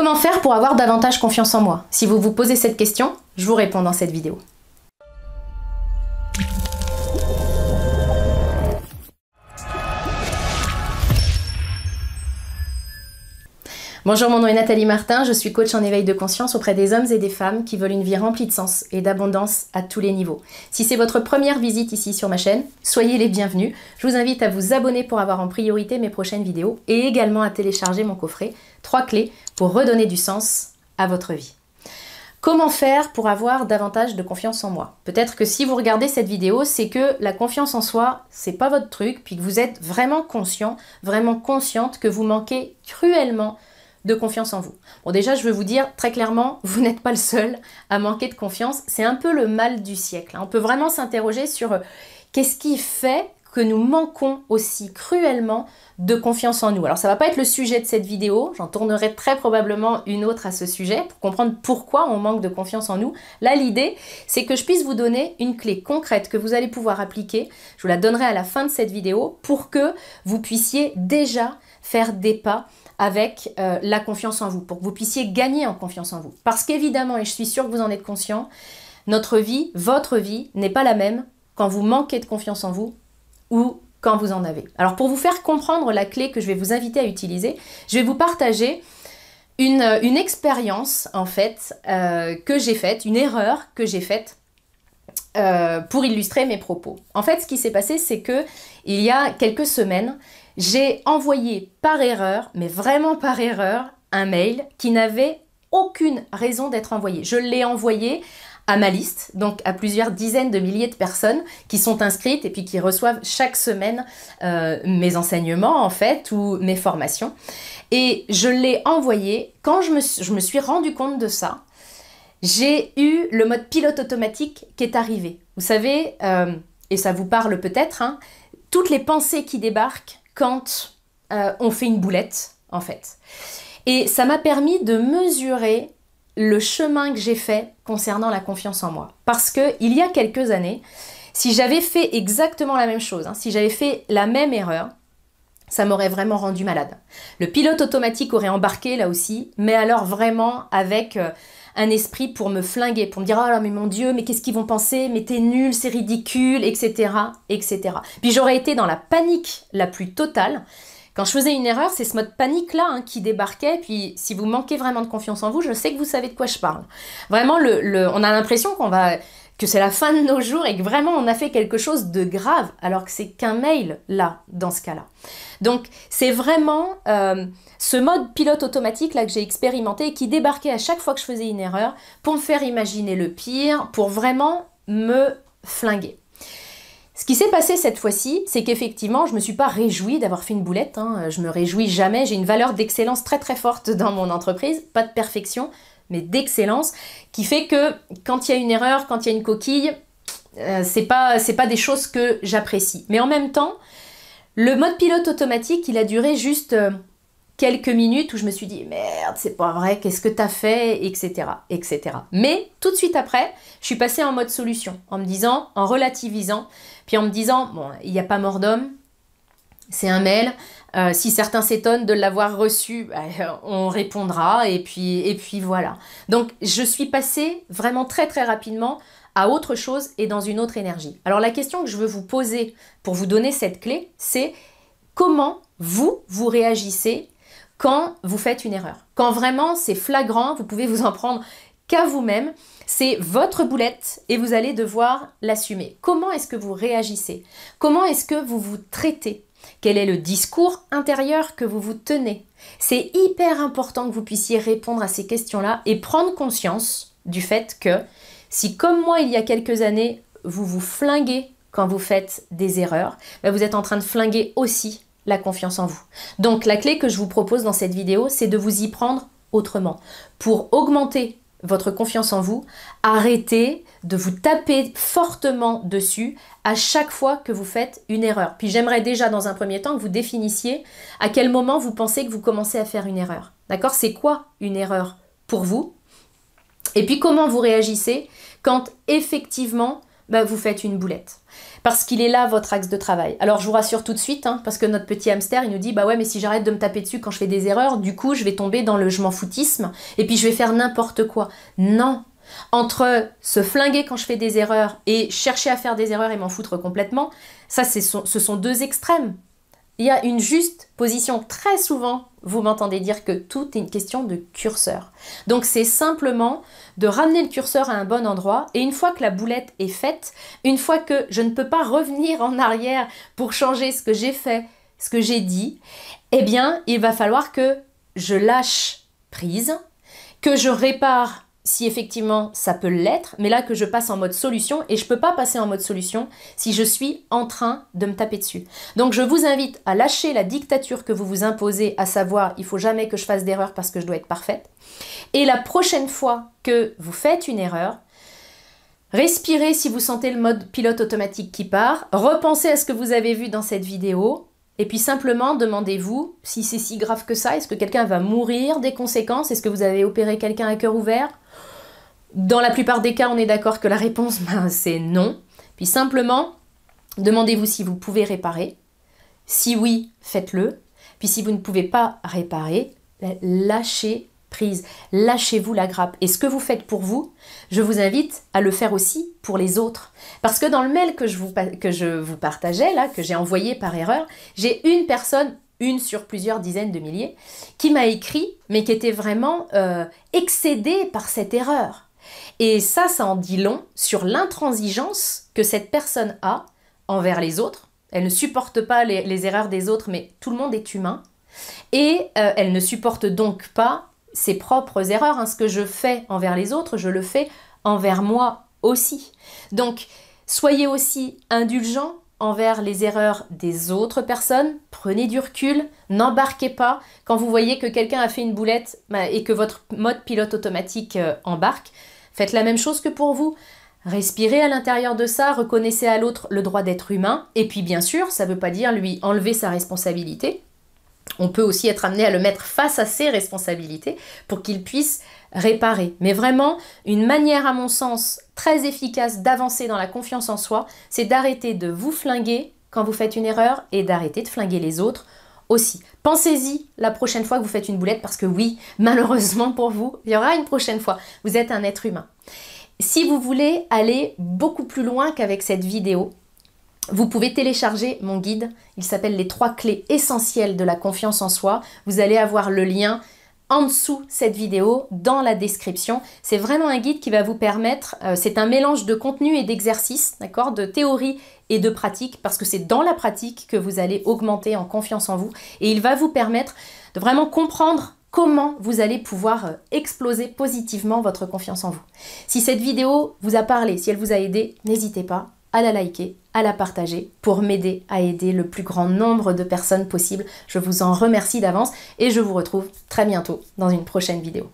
Comment faire pour avoir davantage confiance en moi? Si vous vous posez cette question, je vous réponds dans cette vidéo. Bonjour, mon nom est Nathalie Martin, je suis coach en éveil de conscience auprès des hommes et des femmes qui veulent une vie remplie de sens et d'abondance à tous les niveaux. Si c'est votre première visite ici sur ma chaîne, soyez les bienvenus. Je vous invite à vous abonner pour avoir en priorité mes prochaines vidéos et également à télécharger mon coffret 3 clés pour redonner du sens à votre vie. Comment faire pour avoir davantage de confiance en moi? Peut-être que si vous regardez cette vidéo, c'est que la confiance en soi, c'est pas votre truc, puis que vous êtes vraiment conscient, vraiment consciente que vous manquez cruellement de confiance en vous. Bon, déjà, je veux vous dire très clairement, vous n'êtes pas le seul à manquer de confiance. C'est un peu le mal du siècle. On peut vraiment s'interroger sur qu'est-ce qui fait que nous manquons aussi cruellement de confiance en nous. Alors, ça ne va pas être le sujet de cette vidéo. J'en tournerai très probablement une autre à ce sujet pour comprendre pourquoi on manque de confiance en nous. Là, l'idée, c'est que je puisse vous donner une clé concrète que vous allez pouvoir appliquer. Je vous la donnerai à la fin de cette vidéo pour que vous puissiez déjà faire des pas avec la confiance en vous, pour que vous puissiez gagner en confiance en vous. Parce qu'évidemment, et je suis sûre que vous en êtes conscient, notre vie, votre vie, n'est pas la même quand vous manquez de confiance en vous ou quand vous en avez. Alors pour vous faire comprendre la clé que je vais vous inviter à utiliser, je vais vous partager une expérience en fait que j'ai faite, une erreur que j'ai faite pour illustrer mes propos. En fait, ce qui s'est passé, c'est que il y a quelques semaines, j'ai envoyé par erreur, mais vraiment par erreur, un mail qui n'avait aucune raison d'être envoyé. Je l'ai envoyé à ma liste, donc à plusieurs dizaines de milliers de personnes qui sont inscrites et puis qui reçoivent chaque semaine mes enseignements en fait ou mes formations. Et je l'ai envoyé, quand je me suis rendu compte de ça, j'ai eu le mode pilote automatique qui est arrivé. Vous savez, et ça vous parle peut-être, hein, toutes les pensées qui débarquent quand on fait une boulette, en fait. Et ça m'a permis de mesurer le chemin que j'ai fait concernant la confiance en moi. Parce que il y a quelques années, si j'avais fait exactement la même chose, hein, si j'avais fait la même erreur, ça m'aurait vraiment rendu malade. Le pilote automatique aurait embarqué là aussi, mais alors vraiment avec un esprit pour me flinguer, pour me dire « Oh là, mais mon Dieu, mais qu'est-ce qu'ils vont penser? Mais t'es nul, c'est ridicule, etc. etc. » Puis j'aurais été dans la panique la plus totale. Quand je faisais une erreur, c'est ce mode panique-là hein, qui débarquait. Puis si vous manquez vraiment de confiance en vous, je sais que vous savez de quoi je parle. Vraiment, on a l'impression que c'est la fin de nos jours et que vraiment on a fait quelque chose de grave, alors que c'est qu'un mail là, dans ce cas-là. Donc c'est vraiment ce mode pilote automatique là que j'ai expérimenté et qui débarquait à chaque fois que je faisais une erreur pour me faire imaginer le pire, pour vraiment me flinguer. Ce qui s'est passé cette fois-ci, c'est qu'effectivement, je ne me suis pas réjouie d'avoir fait une boulette. Hein. Je me réjouis jamais. J'ai une valeur d'excellence très très forte dans mon entreprise, pas de perfection, mais d'excellence, qui fait que quand il y a une erreur, quand il y a une coquille, c'est pas des choses que j'apprécie. Mais en même temps, le mode pilote automatique, il a duré juste quelques minutes où je me suis dit « Merde, c'est pas vrai, qu'est-ce que t'as fait ?» etc., etc. Mais tout de suite après, je suis passée en mode solution, en me disant, en relativisant, puis en me disant « Bon, il n'y a pas mort d'homme, c'est un mail. Si certains s'étonnent de l'avoir reçu, on répondra et puis voilà. » Donc, je suis passée vraiment très très rapidement à autre chose et dans une autre énergie. Alors, la question que je veux vous poser pour vous donner cette clé, c'est comment vous réagissez quand vous faites une erreur. Quand vraiment c'est flagrant, vous pouvez vous en prendre qu'à vous-même, c'est votre boulette et vous allez devoir l'assumer. Comment est-ce que vous réagissez? Comment est-ce que vous vous traitez? Quel est le discours intérieur que vous vous tenez? C'est hyper important que vous puissiez répondre à ces questions-là et prendre conscience du fait que si, comme moi, il y a quelques années, vous vous flinguez quand vous faites des erreurs, vous êtes en train de flinguer aussi la confiance en vous. Donc, la clé que je vous propose dans cette vidéo, c'est de vous y prendre autrement. Pour augmenter votre confiance en vous, arrêtez de vous taper fortement dessus à chaque fois que vous faites une erreur. Puis j'aimerais déjà dans un premier temps que vous définissiez à quel moment vous pensez que vous commencez à faire une erreur. D'accord? C'est quoi une erreur pour vous? Et puis comment vous réagissez quand effectivement bah, vous faites une boulette. Parce qu'il est là votre axe de travail. Alors je vous rassure tout de suite, hein, parce que notre petit hamster, il nous dit, bah ouais, mais si j'arrête de me taper dessus quand je fais des erreurs, du coup, je vais tomber dans le je m'en foutisme, et puis je vais faire n'importe quoi. Non. Entre se flinguer quand je fais des erreurs et chercher à faire des erreurs et m'en foutre complètement, ça, ce sont deux extrêmes. Il y a une juste position. Très souvent, vous m'entendez dire que tout est une question de curseur. Donc c'est simplement de ramener le curseur à un bon endroit, et une fois que la boulette est faite, une fois que je ne peux pas revenir en arrière pour changer ce que j'ai fait, ce que j'ai dit, eh bien, il va falloir que je lâche prise, que je répare si effectivement ça peut l'être, mais là que je passe en mode solution, et je ne peux pas passer en mode solution si je suis en train de me taper dessus. Donc je vous invite à lâcher la dictature que vous vous imposez, à savoir il faut jamais que je fasse d'erreur parce que je dois être parfaite. Et la prochaine fois que vous faites une erreur, respirez si vous sentez le mode pilote automatique qui part, repensez à ce que vous avez vu dans cette vidéo, et puis simplement demandez-vous si c'est si grave que ça, est-ce que quelqu'un va mourir des conséquences, est-ce que vous avez opéré quelqu'un à cœur ouvert? Dans la plupart des cas, on est d'accord que la réponse, c'est non. Puis simplement, demandez-vous si vous pouvez réparer. Si oui, faites-le. Puis si vous ne pouvez pas réparer, lâchez prise. Lâchez-vous la grappe. Et ce que vous faites pour vous, je vous invite à le faire aussi pour les autres. Parce que dans le mail que je vous partageais, là, que j'ai envoyé par erreur, j'ai une personne, une sur plusieurs dizaines de milliers, qui m'a écrit, mais qui était vraiment excédée par cette erreur. Et ça en dit long sur l'intransigeance que cette personne a envers les autres. Elle ne supporte pas les erreurs des autres, mais tout le monde est humain. Et elle ne supporte donc pas ses propres erreurs. Hein. Ce que je fais envers les autres, je le fais envers moi aussi. Donc, soyez aussi indulgents envers les erreurs des autres personnes. Prenez du recul, n'embarquez pas. Quand vous voyez que quelqu'un a fait une boulette et que votre mode pilote automatique embarque, faites la même chose que pour vous. Respirez à l'intérieur de ça, reconnaissez à l'autre le droit d'être humain. Et puis bien sûr, ça ne veut pas dire lui enlever sa responsabilité. On peut aussi être amené à le mettre face à ses responsabilités pour qu'il puisse réparer. Mais vraiment, une manière à mon sens très efficace d'avancer dans la confiance en soi, c'est d'arrêter de vous flinguer quand vous faites une erreur et d'arrêter de flinguer les autres aussi. Pensez-y la prochaine fois que vous faites une boulette, parce que oui, malheureusement pour vous, il y aura une prochaine fois. Vous êtes un être humain. Si vous voulez aller beaucoup plus loin qu'avec cette vidéo, vous pouvez télécharger mon guide. Il s'appelle les 3 clés essentielles de la confiance en soi. Vous allez avoir le lien en dessous cette vidéo, dans la description. C'est vraiment un guide qui va vous permettre, c'est un mélange de contenu et d'exercice, d'accord, de théorie et de pratique, parce que c'est dans la pratique que vous allez augmenter en confiance en vous, et il va vous permettre de vraiment comprendre comment vous allez pouvoir exploser positivement votre confiance en vous. Si cette vidéo vous a parlé, si elle vous a aidé, n'hésitez pas à la liker, à la partager pour m'aider à aider le plus grand nombre de personnes possible. Je vous en remercie d'avance et je vous retrouve très bientôt dans une prochaine vidéo.